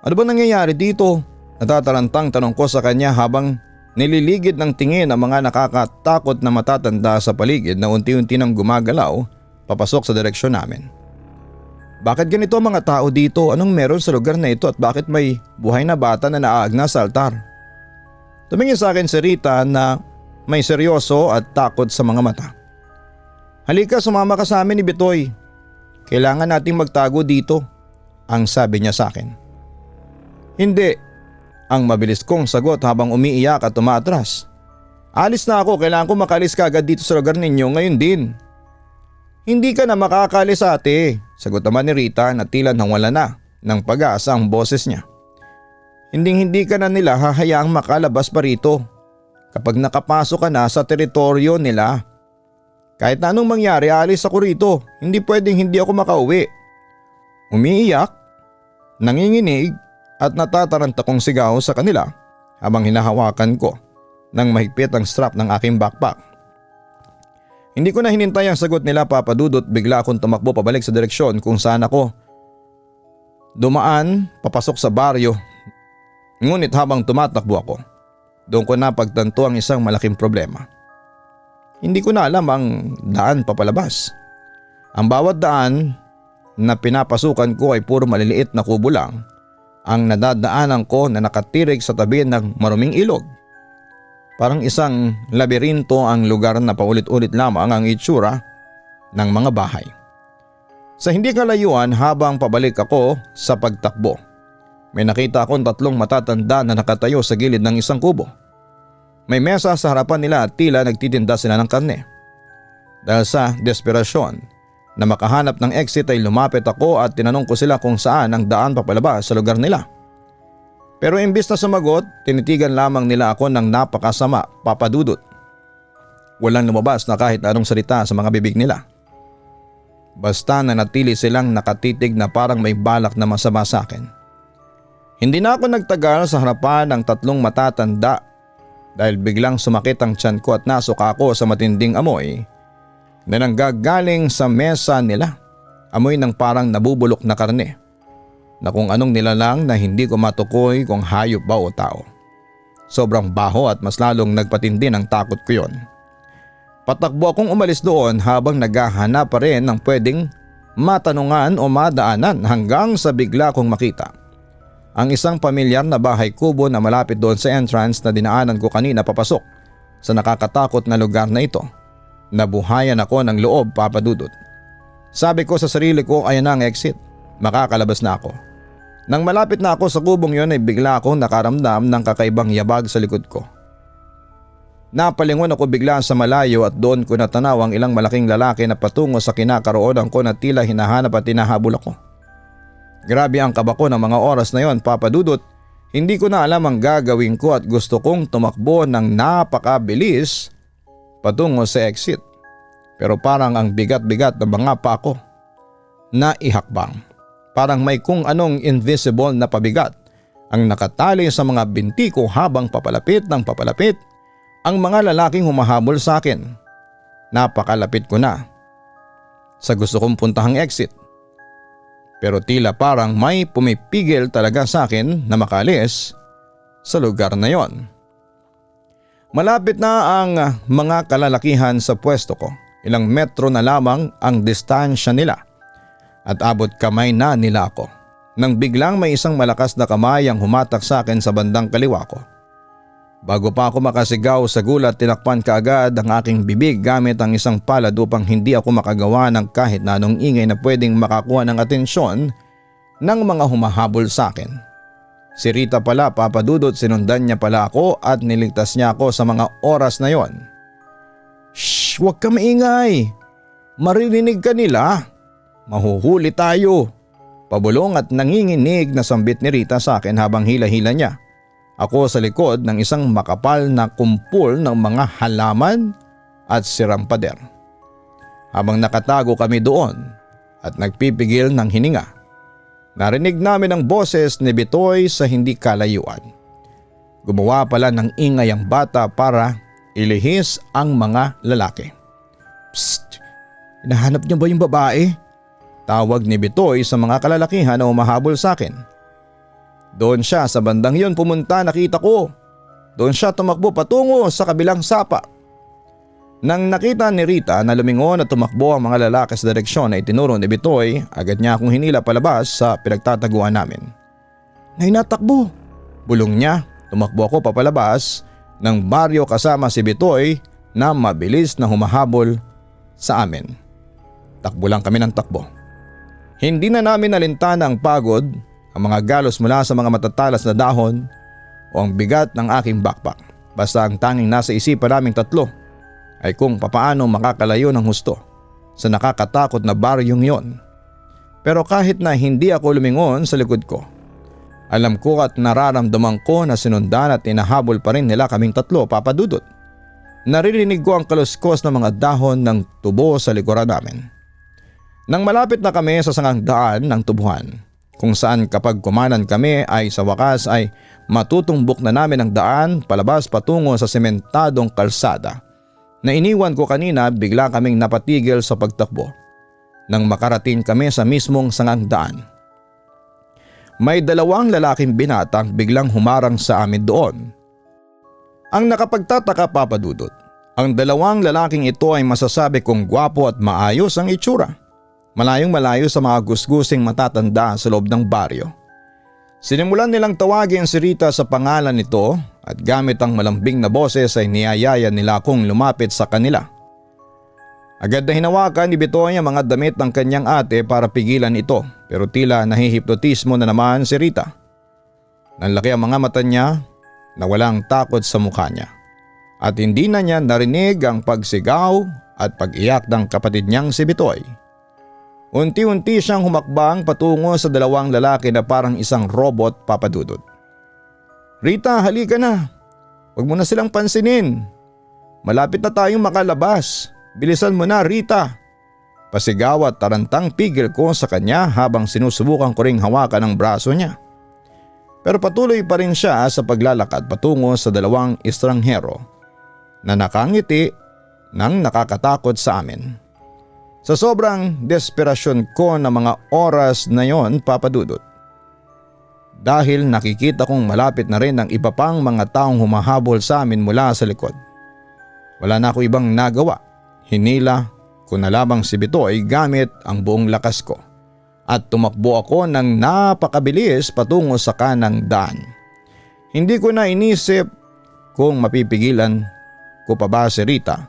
Ano ba nangyayari dito? Natatarantang tanong ko sa kanya habang nililigid ng tingin ang mga nakakatakot na matatanda sa paligid na unti-unti nang gumagalaw papasok sa direksyon namin. Bakit ganito ang mga tao dito? Anong meron sa lugar na ito at bakit may buhay na bata na naaagna sa altar? Tumingin sa akin si Rita na may seryoso at takot sa mga mata. Halika, sumama ka sa amin ni Bitoy. Kailangan nating magtago dito, ang sabi niya sa akin. Hindi. Ang mabilis kong sagot habang umiiyak at tumatras. Alis na ako, kailangan ko makalis ka agad dito sa lugar ninyo ngayon din. Hindi ka na makakalis, ate, sagot naman ni Rita na tila nawala na ng pag-asa ang boses niya. Hindi ka na nila hahayaang makalabas pa rito kapag nakapasok ka na sa teritoryo nila. Kahit na anong mangyari, alis ako rito. Hindi pwedeng hindi ako makauwi. Umiiyak, nanginginig at natataranta kong sigaw sa kanila habang hinahawakan ko ng mahigpit ang strap ng aking backpack. Hindi ko na hinintay ang sagot nila, Papa Dudut. Bigla akong tumakbo pabalik sa direksyon kung saan ako dumaan papasok sa baryo. Ngunit habang tumatakbo ako, doon ko napagtanto ang isang malaking problema. Hindi ko na alam ang daan papalabas. Ang bawat daan na pinapasukan ko ay puro maliliit na kubo lang ang nadadaanan ko na nakatirig sa tabi ng maruming ilog. Parang isang labirinto ang lugar na paulit-ulit lamang ang itsura ng mga bahay. Sa hindi kalayuan habang pabalik ako sa pagtakbo, may nakita akong 3 matatanda na nakatayo sa gilid ng isang kubo. May mesa sa harapan nila at tila nagtitinda sila ng karne. Dahil sa desperasyon na makahanap ng exit ay lumapit ako at tinanong ko sila kung saan ang daan papalabas sa lugar nila. Pero imbis na sumagot, tinitigan lamang nila ako ng napakasama, Papa Dudut. Walang lumabas na kahit anong salita sa mga bibig nila. Basta nanatili silang nakatitig na parang may balak na masama sa akin. Hindi na ako nagtagal sa harapan ng 3 matatanda dahil biglang sumakit ang tiyan ko at nasuka ako sa matinding amoy na nanggagaling sa mesa nila. Amoy ng parang nabubulok na karne na kung anong nilalang na hindi ko matukoy kung hayop ba o tao. Sobrang baho at mas lalong nagpatindi ng takot ko yon. Patakbo akong umalis doon habang naghahanap pa rin ng pwedeng matanungan o madaanan hanggang sa bigla kong makita ang isang pamilyar na bahay kubo na malapit doon sa entrance na dinaanan ko kanina papasok sa nakakatakot na lugar na ito. Nabuhayan ako ng loob, Papa Dudut. Sabi ko sa sarili ko, ayan na ang exit. Makakalabas na ako. Nang malapit na ako sa kubong yon ay bigla akong nakaramdam ng kakaibang yabag sa likod ko. Napalingon ako bigla sa malayo at doon ko natanaw ang ilang malaking lalaki na patungo sa kinakaroonan ko na tila hinahanap at hinahabol ako. Grabe ang kaba ko ng mga oras na yon, Papa Dudut. Hindi ko na alam ang gagawin ko at gusto kong tumakbo ng napakabilis patungo sa exit. Pero parang ang bigat-bigat ng mga pa ko na ihakbang. Parang may kung anong invisible na pabigat ang nakatali sa mga binti ko habang papalapit ng papalapit ang mga lalaking humahabol sa akin. Napakalapit ko na sa gusto kong puntahang exit. Pero tila parang may pumipigil talaga sa akin na makalis sa lugar na yon. Malapit na ang mga kalalakihan sa pwesto ko. Ilang metro na lamang ang distansya nila at abot kamay na nila ako. Nang biglang may isang malakas na kamay ang humatak sa akin sa bandang kaliwa ko. Bago pa ako makasigaw sa gulat, tinakpan kaagad ang aking bibig gamit ang isang palad upang hindi ako makagawa ng kahit na anong ingay na pwedeng makakuha ng atensyon ng mga humahabol sa akin. Si Rita pala, Papa Dudut, sinundan niya pala ako at niligtas niya ako sa mga oras na yon. Shh! Huwag ka maingay! Maririnig ka nila! Mahuhuli tayo! Pabulong at nanginginig na sambit ni Rita sa akin habang hila-hila niya ako sa likod ng isang makapal na kumpul ng mga halaman at sirang pader. Habang nakatago kami doon at nagpipigil ng hininga, narinig namin ang boses ni Bitoy sa hindi kalayuan. Gumawa pala ng ingay ang bata para ilihis ang mga lalaki. Psst! Hinahanap niyo ba yung babae? Tawag ni Bitoy sa mga kalalakihan na umahabol sa akin. Doon siya sa bandang yon pumunta, nakita ko. Doon siya tumakbo patungo sa kabilang sapa. Nang nakita ni Rita na lumingon at tumakbo ang mga lalaki sa direksyon na itinuro ni Bitoy, agad niya akong hinila palabas sa pinagtataguan namin. Nainatakbo! Bulong niya, tumakbo ako papalabas ng baryo kasama si Bitoy na mabilis na humahabol sa amin. Takbo lang kami ng takbo. Hindi na namin nalintana ang pagod, ang mga galos mula sa mga matatalas na dahon o ang bigat ng aking backpack. Basta ang tanging nasa isipan naming 3 ay kung papaano makakalayo ng husto sa nakakatakot na baryong yon. Pero kahit na hindi ako lumingon sa likod ko, alam ko at nararamdaman ko na sinundan at inahabol pa rin nila kaming 3, Papa Dudut. Naririnig ko ang kaluskos ng mga dahon ng tubo sa likuran namin. Nang malapit na kami sa sangang daan ng tubuhan, kung saan kapag kumanan kami ay sa wakas ay matutumbok na namin ang daan palabas patungo sa sementadong kalsada na iniwan ko kanina. Bigla kaming napatigil sa pagtakbo nang makarating kami sa mismong sangang daan. May dalawang lalaking binatang biglang humarang sa amin doon. Ang nakapagtataka, Papa Dudut, ang dalawang lalaking ito ay masasabi kong gwapo at maayos ang itsura. Malayong malayo sa mga gusgusing matatanda sa loob ng baryo. Sinimulan nilang tawagin si Rita sa pangalan nito at gamit ang malambing na boses ay niyayaya nila akong lumapit sa kanila. Agad na hinawakan ni Bitoy ang mga damit ng kanyang ate para pigilan ito, pero tila nahihipnotismo na naman si Rita. Nanlaki ang mga mata niya na walang takot sa mukha niya at hindi na niya narinig ang pagsigaw at pag-iyak ng kapatid niyang si Bitoy. Unti-unti siyang humakbang patungo sa dalawang lalaki na parang isang robot, Papa Dudut. Rita, halika na. Huwag mo na silang pansinin. Malapit na tayong makalabas. Bilisan mo na, Rita. Pasigaw at tarantang pigil ko sa kanya habang sinusubukan ko ring hawakan ang braso niya. Pero patuloy pa rin siya sa paglalakad patungo sa dalawang estranghero na nakangiti nang nakakatakot sa amin. Sa sobrang desperasyon ko na mga oras na yon, Papa Dudut, dahil nakikita kong malapit na rin ang iba pang mga taong humahabol sa amin mula sa likod. Wala na ako ibang nagawa. Hinila ko na lamang si Bitoy gamit ang buong lakas ko at tumakbo ako ng napakabilis patungo sa kanang daan. Hindi ko na inisip kung mapipigilan ko pa ba si Rita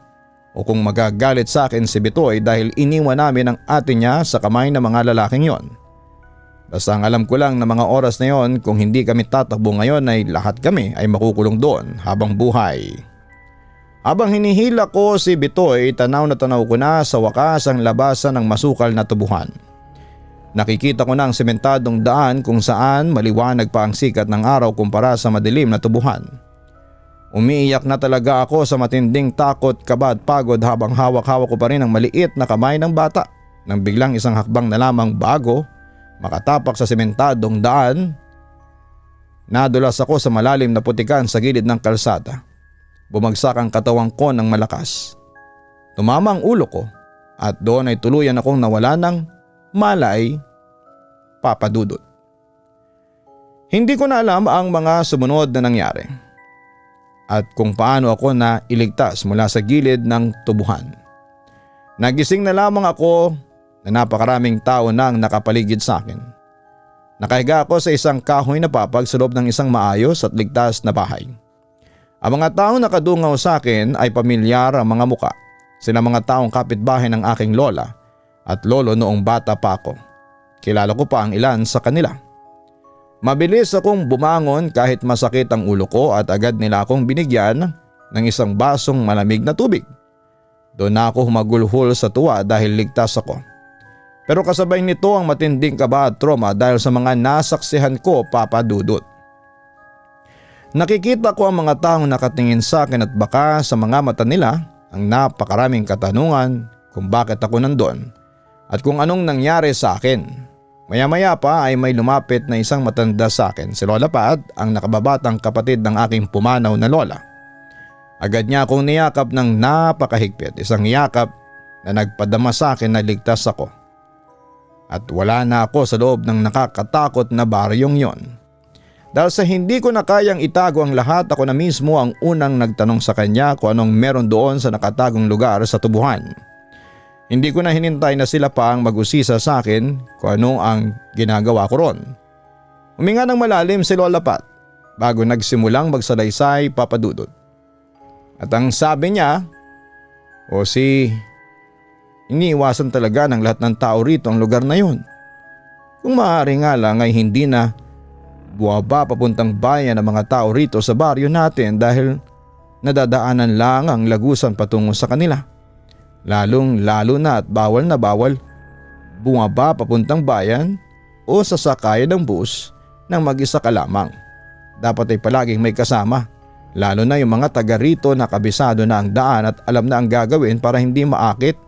o kung magagalit sa akin si Bitoy dahil iniwan namin ang ate niya sa kamay ng mga lalaking yon. Basta ang alam ko lang na mga oras na yon, kung hindi kami tatakbo ngayon ay lahat kami ay makukulong doon habang buhay. Habang hinihila ko si Bitoy, tanaw na tanaw ko na sa wakas ang labasan ng masukal na tubuhan. Nakikita ko na ang sementadong daan kung saan maliwanag pa ang sikat ng araw kumpara sa madilim na tubuhan. Umiiyak na talaga ako sa matinding takot, kaba at pagod habang hawak-hawak ko pa rin ang maliit na kamay ng bata nang biglang isang hakbang na lamang bago makatapak sa sementadong daan. Nadulas ako sa malalim na putikan sa gilid ng kalsada. Bumagsak ang katawan ko ng malakas. Tumama ang ulo ko at doon ay tuluyan akong nawala ng malay, Papa Dudut. Hindi ko na alam ang mga sumunod na nangyari at kung paano ako na iligtas mula sa gilid ng tubuhan. Nagising na lamang ako na napakaraming tao nang nakapaligid sa akin. Nakahiga ako sa isang kahoy na papag sa loob ng isang maayos at ligtas na bahay. Ang mga taong nakadungaw sa akin ay pamilyar ang mga muka. Sila mga taong kapitbahay ng aking lola at lolo noong bata pa ako. Kilala ko pa ang ilan sa kanila. Mabilis akong bumangon kahit masakit ang ulo ko at agad nila akong binigyan ng isang basong malamig na tubig. Doon na ako humagulhol sa tuwa dahil ligtas ako. Pero kasabay nito ang matinding kaba at trauma dahil sa mga nasaksihan ko, Papa Dudut. Nakikita ko ang mga taong nakatingin sa akin at baka sa mga mata nila ang napakaraming katanungan kung bakit ako nandun at kung anong nangyari sa akin. Maya-maya pa ay may lumapit na isang matanda sa akin, si Lola Pat, ang nakababatang kapatid ng aking pumanaw na lola. Agad niya akong niyakap ng napakahigpit, isang yakap na nagpadama sa akin na ligtas ako. At wala na ako sa loob ng nakakatakot na baryong yon. Dahil sa hindi ko na kayang itago ang lahat, ako na mismo ang unang nagtanong sa kanya kung anong meron doon sa nakatagong lugar sa tubuhan. Hindi ko na hinintay na sila pa ang mag-usisa sa akin kung ano ang ginagawa ko ron. Huminga ng malalim si Lola Pat bago nagsimulang magsalaysay, Papa Dudut. At ang sabi niya, iniiwasan talaga ng lahat ng tao rito ang lugar na yun. Kung maaari nga lang ay hindi na buwaba papuntang bayan ng mga tao rito sa baryo natin dahil nadadaanan lang ang lagusan patungo sa kanila. Lalong-lalo na at bawal na bawal bumaba papuntang bayan o sasakayan ng bus ng mag-isa ka lamang. Dapat ay palaging may kasama, lalo na yung mga taga rito na kabisado na ang daan at alam na ang gagawin para hindi maakit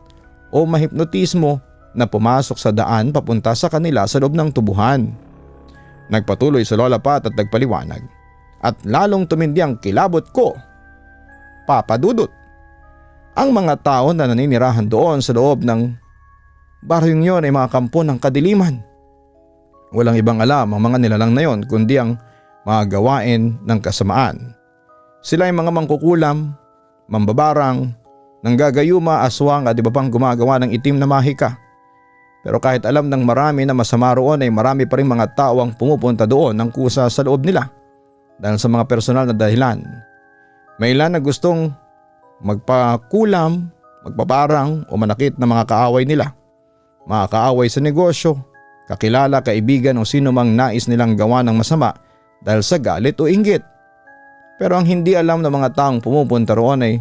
o mahipnotismo na pumasok sa daan papunta sa kanila sa loob ng tubuhan. Nagpatuloy si Lola Pat at nagpaliwanag. At lalong tumindi ang kilabot ko. Papa Dudut. Ang mga tao na naninirahan doon sa loob ng baryong yon ay mga kampo ng kadiliman. Walang ibang alam ang mga nilalang na yon kundi ang mga gawain ng kasamaan. Sila ay mga mangkukulam, mambabarang, nanggagayuma, aswang at iba pang gumagawa ng itim na mahika. Pero kahit alam ng marami na masama roon ay marami pa rin mga tao ang pumupunta doon ng kusa sa loob nila dahil sa mga personal na dahilan. May ilan na gustong magpakulam, magpaparang o manakit na mga kaaway nila. Mga kaaway sa negosyo, kakilala, kaibigan o sino mang nais nilang gawa ng masama dahil sa galit o inggit. Pero ang hindi alam ng mga taong pumupunta roon ay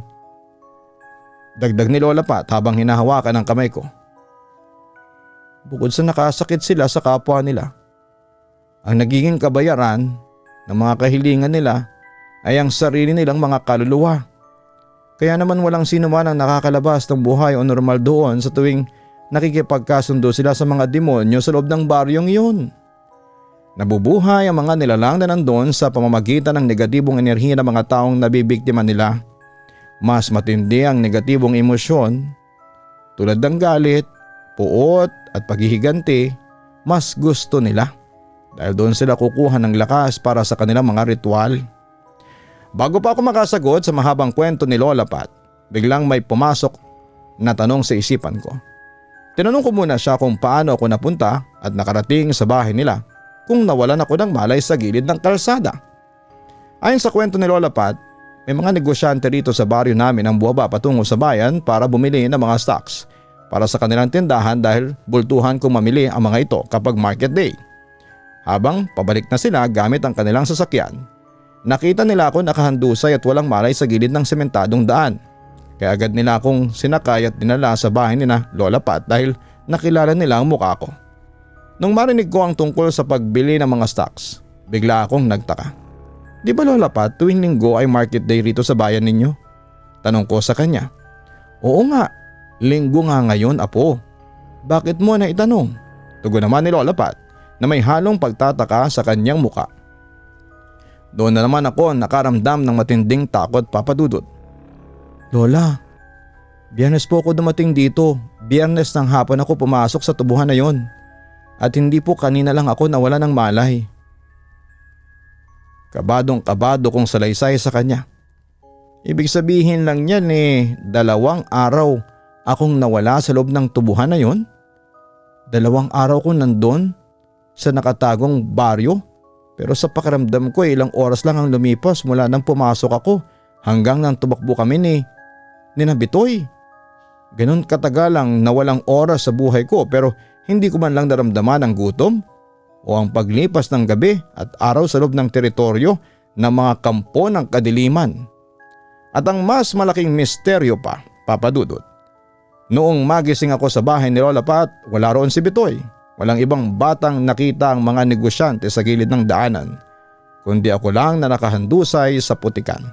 dagdag ni Lola Pat habang hinahawakan ang kamay ko. Bukod sa nakasakit sila sa kapwa nila, ang nagiging kabayaran ng mga kahilingan nila ay ang sarili nilang mga kaluluwa. Kaya naman walang sino man ang nakakalabas ng buhay o normal doon sa tuwing nakikipagkasundo sila sa mga demonyo sa loob ng baryong yun. Nabubuhay ang mga nilalang na nandun sa pamamagitan ng negatibong enerhiya ng mga taong nabibiktima nila. Mas matindi ang negatibong emosyon tulad ng galit, puot at paghihiganti, mas gusto nila dahil doon sila kukuha ng lakas para sa kanilang mga ritual. Bago pa ako makasagot sa mahabang kwento ni Lola Pat, biglang may pumasok na tanong sa isipan ko. Tinanong ko muna siya kung paano ako napunta at nakarating sa bahay nila kung nawalan ako ng malay sa gilid ng kalsada. Ayon sa kwento ni Lola Pat, may mga negosyante rito sa baryo namin ang buwaba patungo sa bayan para bumili ng mga stocks para sa kanilang tindahan dahil bultuhan kung mamili ang mga ito kapag market day. Habang pabalik na sila gamit ang kanilang sasakyan, nakita nila ako nakahandusay at walang malay sa gilid ng sementadong daan. Kaya agad nila akong sinakay at dinala sa bahay nila Lola Pat dahil nakilala nila ang mukha ko. Nung marinig ko ang tungkol sa pagbili ng mga stocks, bigla akong nagtaka. Di ba Lola Pat, tuwing linggo ay market day rito sa bayan ninyo? Tanong ko sa kanya. Oo nga, linggo nga ngayon apo. Bakit mo na itanong? Tugon naman ni Lola Pat na may halong pagtataka sa kanyang muka. Doon na naman ako nakaramdam ng matinding takot, Papa Dudut. Lola, Biyernes po ako dumating dito. Biyernes ng hapon ako pumasok sa tubuhan na yon. At hindi po kanina lang ako nawala ng malay. Kabadong kabado kong salaysay sa kanya. Ibig sabihin lang yan 2 araw akong nawala sa loob ng tubuhan na yon. 2 araw ko nandun sa nakatagong baryo. Pero sa pakiramdam ko ilang oras lang ang lumipas mula nang pumasok ako hanggang nang tumakbo kami ni Bitoy. Ganon katagal ang nawalang oras sa buhay ko pero hindi ko man lang naramdaman ang gutom o ang paglipas ng gabi at araw sa loob ng teritoryo ng mga kampo ng kadiliman. At ang mas malaking misteryo pa, Papa Dudut, noong magising ako sa bahay ni Lola Pat, wala roon si Bitoy. Walang ibang batang nakita ang mga negosyante sa gilid ng daanan, kundi ako lang na nakahandusay sa putikan.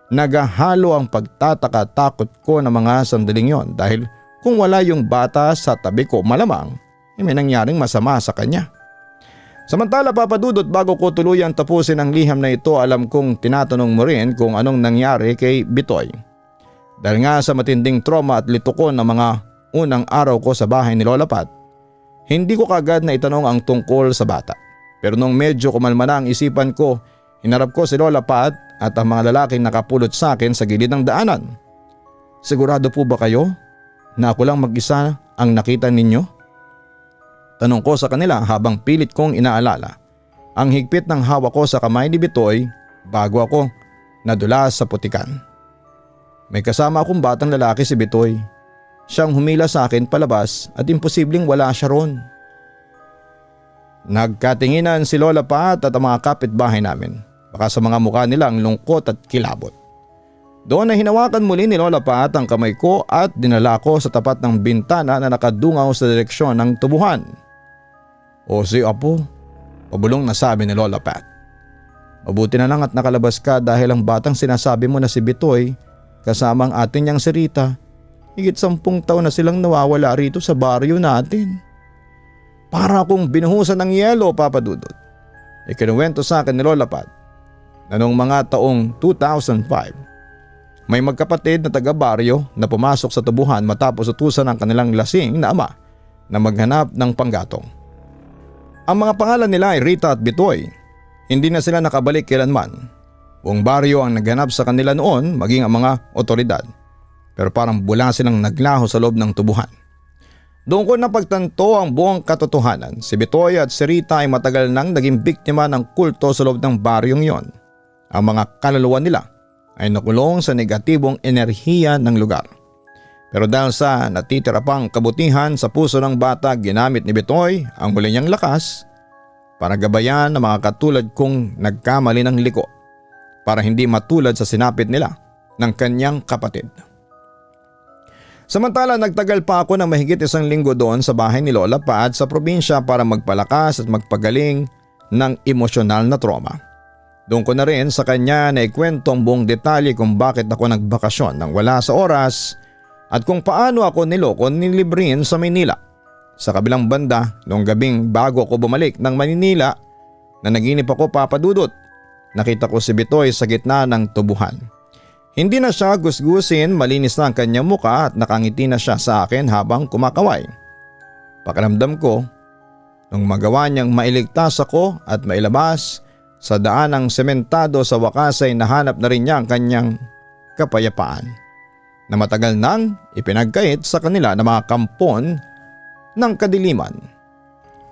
Nagahalo ang pagtataka-takot ko ng mga sandaling yon dahil kung wala yung bata sa tabi ko malamang may nangyaring masama sa kanya. Samantala Papa Dudut, bago ko tuluyang tapusin ang liham na ito, alam kong tinatanong mo rin kung anong nangyari kay Bitoy. Dahil nga sa matinding trauma at litukon ng mga unang araw ko sa bahay ni Lola Pat, hindi ko kagad na itanong ang tungkol sa bata. Pero nung medyo kumalma na ang isipan ko, hinarap ko si Lola Pat at ang mga lalaking nakapulot sa akin sa gilid ng daanan. Sigurado po ba kayo na ako lang mag-isa ang nakita ninyo? Tanong ko sa kanila habang pilit kong inaalala ang higpit ng hawak ko sa kamay ni Bitoy bago ako nadulas sa putikan. May kasama akong batang lalaki, si Bitoy. Siyang humila sa akin palabas at imposibleng wala siya ron. Nagkatinginan si Lola Pat at ang mga kapitbahay namin. Baka sa mga mukha nila ang lungkot at kilabot. Doon na hinawakan muli ni Lola Pat ang kamay ko at dinala ko sa tapat ng bintana na nakadungaw sa direksyon ng tubuhan. O si Apo, pabulong na sabi ni Lola Pat. Mabuti na lang at nakalabas ka dahil ang batang sinasabi mo na si Bitoy kasama ang atin niyang si Rita. Higit 10 taon na silang nawawala rito sa baryo natin. Para akong binuhusan ng yelo, Papa Dudut. Ikinuwento sa akin ni Lola Pat na noong mga taong 2005, may magkapatid na taga-baryo na pumasok sa tubuhan matapos utusan ng kanilang lasing na ama na maghanap ng panggatong. Ang mga pangalan nila ay Rita at Bitoy. Hindi na sila nakabalik kailanman. Buong baryo ang naghanap sa kanila noon, maging ang mga otoridad. Pero parang bula silang naglaho sa loob ng tubuhan. Doon ko napagtanto ang buong katotohanan. Si Bitoy at si Rita ay matagal nang naging biktima ng kulto sa loob ng baryong yon. Ang mga kaluluwa nila ay nakulong sa negatibong enerhiya ng lugar. Pero dahil sa natitira pang kabutihan sa puso ng bata, ginamit ni Bitoy ang huli niyang lakas para gabayan ang mga katulad kong nagkamali ng liko para hindi matulad sa sinapit nila ng kanyang kapatid. Samantala nagtagal pa ako ng mahigit 1 linggo doon sa bahay ni Lola Pat sa probinsya para magpalakas at magpagaling ng emosyonal na trauma. Doon ko na rin sa kanya na ikwento ang buong detalye kung bakit ako nagbakasyon nang wala sa oras at kung paano ako niloko ni Librin sa Maynila. Sa kabilang banda, noong gabing bago ako bumalik ng Maynila na naginip ako papadudot, nakita ko si Bitoy sa gitna ng tubuhan. Hindi na siya gusgusin, malinis na ang kanyang muka at nakangiti na siya sa akin habang kumakaway. Pakiramdam ko, nung magawa niyang mailigtas ako at mailabas sa daan ng sementado, sa wakas ay nahanap na rin niya ang kanyang kapayapaan na matagal nang ipinagkait sa kanila ng mga kampon ng kadiliman.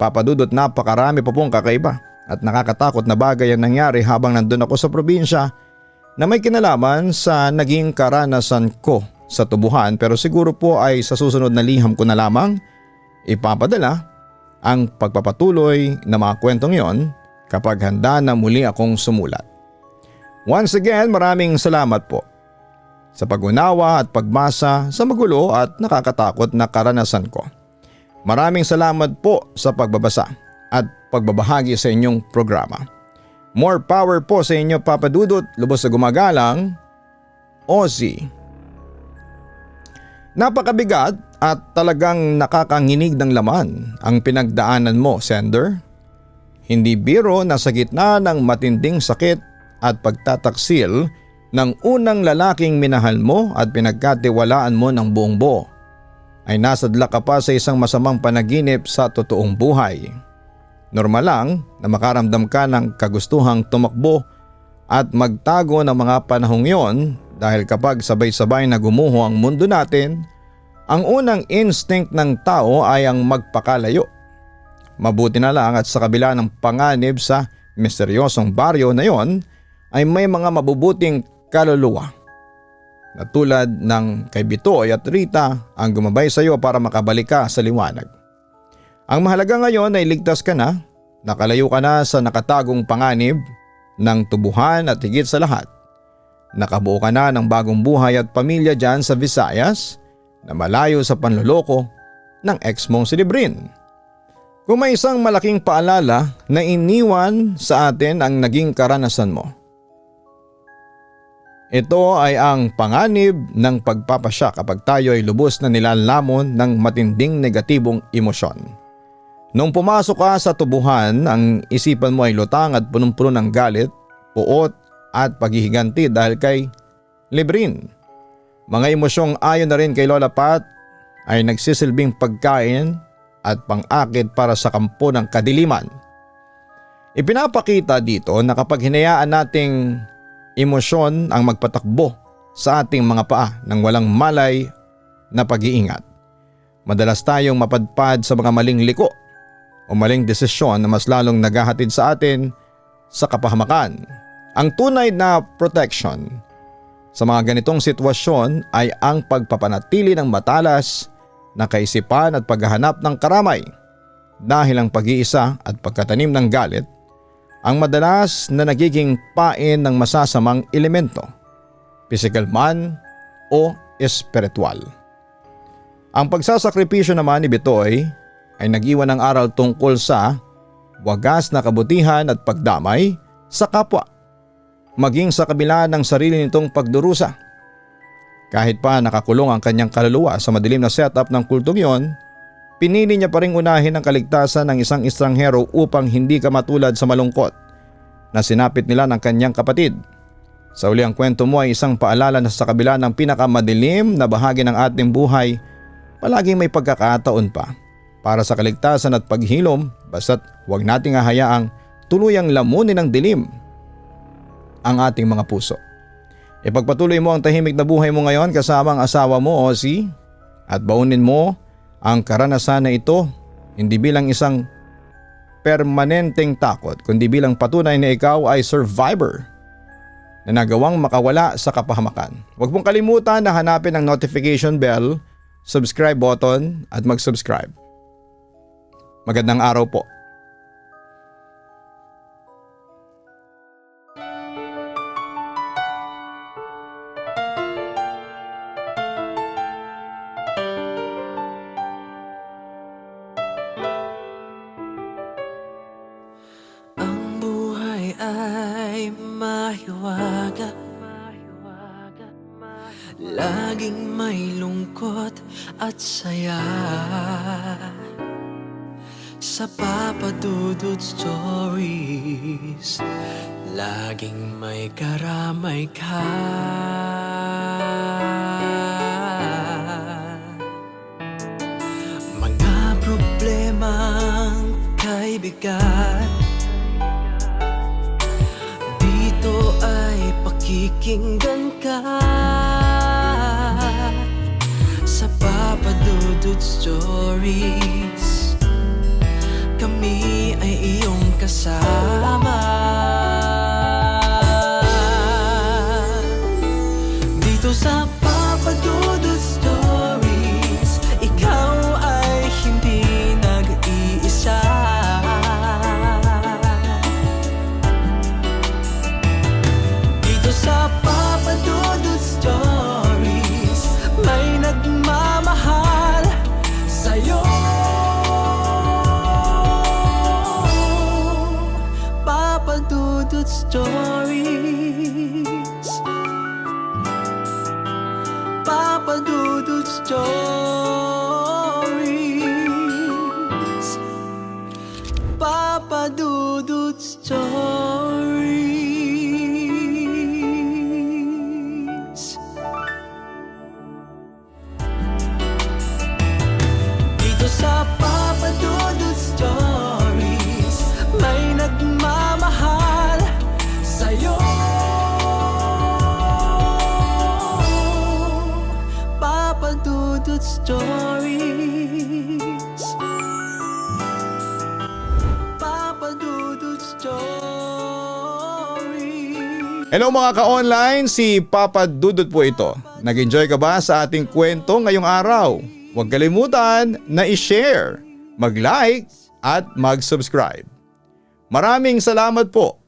Papadudot, napakarami pa pong kakaiba at nakakatakot na bagay ang nangyari habang nandun ako sa probinsya na may kinalaman sa naging karanasan ko sa tubuhan, pero siguro po ay sa susunod na liham ko na lamang ipapadala ang pagpapatuloy na mga kwentong yon kapag handa na muli akong sumulat. Once again, maraming salamat po sa pag-unawa at pagbasa sa magulo at nakakatakot na karanasan ko. Maraming salamat po sa pagbabasa at pagbabahagi sa inyong programa. More power po sa inyo, Papa Dudut. Lubos na gumagalang, Ozzy. Napakabigat at talagang nakakanginig ng laman ang pinagdaanan mo, sender. Hindi biro na sa gitna ng matinding sakit at pagtataksil ng unang lalaking minahal mo at pinagkatiwalaan mo ng buong buo, ay nasadla ka pa sa isang masamang panaginip sa totoong buhay. Normal lang na makaramdam ka ng kagustuhang tumakbo at magtago ng mga panahong yon dahil kapag sabay-sabay na gumuho ang mundo natin, ang unang instinct ng tao ay ang magpakalayo. Mabuti na lang at sa kabila ng panganib sa misteryosong baryo na yon ay may mga mabubuting kaluluwa na tulad ng kay Bitoy at Rita ang gumabay sa iyo para makabalik ka sa liwanag. Ang mahalaga ngayon ay ligtas ka na, nakalayo ka na sa nakatagong panganib ng tubuhan at higit sa lahat, nakabuo ka na ng bagong buhay at pamilya dyan sa Visayas na malayo sa panloloko ng ex mong si Librin. Kung may isang malaking paalala na iniwan sa atin ang naging karanasan mo, ito ay ang panganib ng pagpapasya kapag tayo ay lubos na nilalamon ng matinding negatibong emosyon. Nung pumasok ka sa tubuhan, ang isipan mo ay lutang at punong-puno ng galit, puot at paghihiganti dahil kay Librin. Mga emosyong ayon na rin kay Lola Pat ay nagsisilbing pagkain at pang-akit para sa kampo ng kadiliman. Ipinapakita dito na kapag hinayaan nating emosyon ang magpatakbo sa ating mga paa ng walang malay na pag-iingat, madalas tayong mapadpad sa mga maling liko o maling desisyon na mas lalong naghahatid sa atin sa kapahamakan. Ang tunay na protection sa mga ganitong sitwasyon ay ang pagpapanatili ng matalas na kaisipan at paghahanap ng karamay, dahil ang pag-iisa at pagkatanim ng galit ang madalas na nagiging pain ng masasamang elemento, pisikal man o espiritual. Ang pagsasakripisyo naman ni Bitoy ay nag-iwan ng aral tungkol sa wagas na kabutihan at pagdamay sa kapwa, maging sa kabila ng sarili nitong pagdurusa. Kahit pa nakakulong ang kanyang kaluluwa sa madilim na setup ng kultong yon, pinili niya pa ring unahin ang kaligtasan ng isang estranghero upang hindi ka matulad sa malungkot na sinapit nila ng kanyang kapatid. Sa uli ang kwento mo ay isang paalala na sa kabila ng pinakamadilim na bahagi ng ating buhay, palaging may pagkakataon pa para sa kaligtasan at paghilom, basta't huwag nating hahayaang tuluyang lamunin ng dilim ang ating mga puso. Ipagpatuloy mo ang tahimik na buhay mo ngayon kasama ang asawa mo, Ozzy, at baunin mo ang karanasan na ito hindi bilang isang permanenteng takot kundi bilang patunay na ikaw ay survivor na nagawang makawala sa kapahamakan. Huwag mong kalimutan na hanapin ang notification bell, subscribe button at mag-subscribe. Magandang araw po. Ang buhay ay mahiwaga, laging may lungkot at saya. Sa Papa Dudut Stories, laging may karamay ka. Mga problemang kay bigat, dito ay pakikinggan ka. Sa Papa Dudut Stories, kami ay iyong kasama. Dito sa Papa Dudut Stories, ikaw ay hindi nag-iisa. Dito sa Papa Dudut Stories, may nagmamahal sa'yo. Papa Dudut Stories, Papa Dudut Stories, Papa Dudut Stories. Dito sa Papa Dudut Stories, may nagmamahal sa'yo. Papa Dudut Stories, Papa Dudut Stories. Hello mga ka-online, si Papa Dudut po ito. Nag-enjoy ka ba sa ating kwento ngayong araw? Huwag kalimutan na i-share, mag-like at mag-subscribe. Maraming salamat po.